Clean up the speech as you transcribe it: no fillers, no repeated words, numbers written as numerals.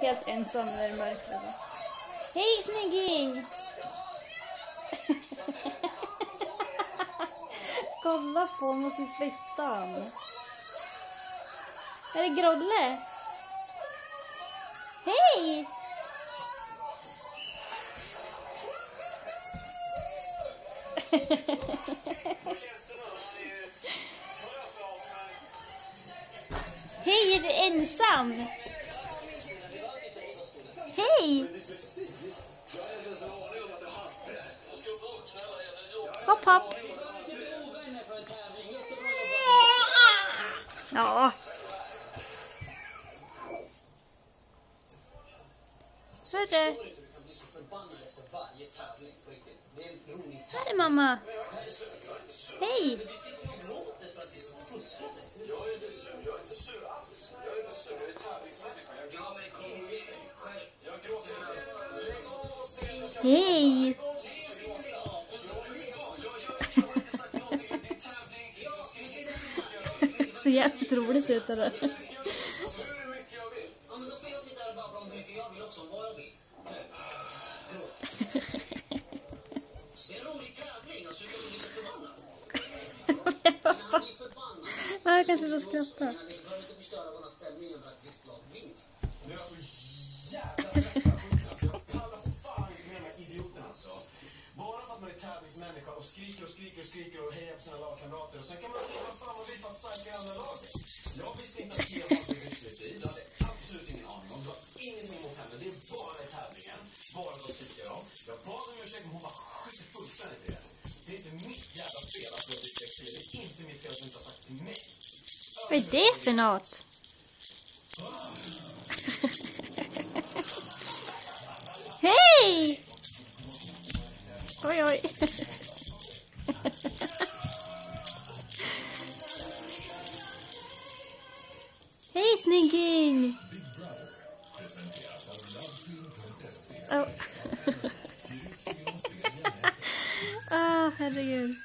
Helt ensam när det är mörkt. Hej snygging! Kolla på, måste flytta han. Är det Grodle? Hej! Hej, är du ensam? Hej! Hopp, hopp. Ja. Hörru. Här är mamma. Hej. Hej. Så jävligt roligt ut det där. Jag kanske då skrattar. Bara för att man är tävlingsmänniska och skriker och hejar på sina lagkamrater. Och sen kan man skriva fan vad vill för att psyka andra laget. Jag visste inte att Kia var rysslig. Jag hade absolut ingen aning om. Det var ingenting mot henne. Det är bara i tävlingen. Bara de tycker om. Jag bad om ursäkt, men hon var skjuter fullständigt i det. Det är inte mitt jävla fel att du har blivit sexig. Det är inte mitt fel att du inte har sagt till mig. Vad är det för något? Hej! Oj, oj. Hej, snygging! Oh. Herregud.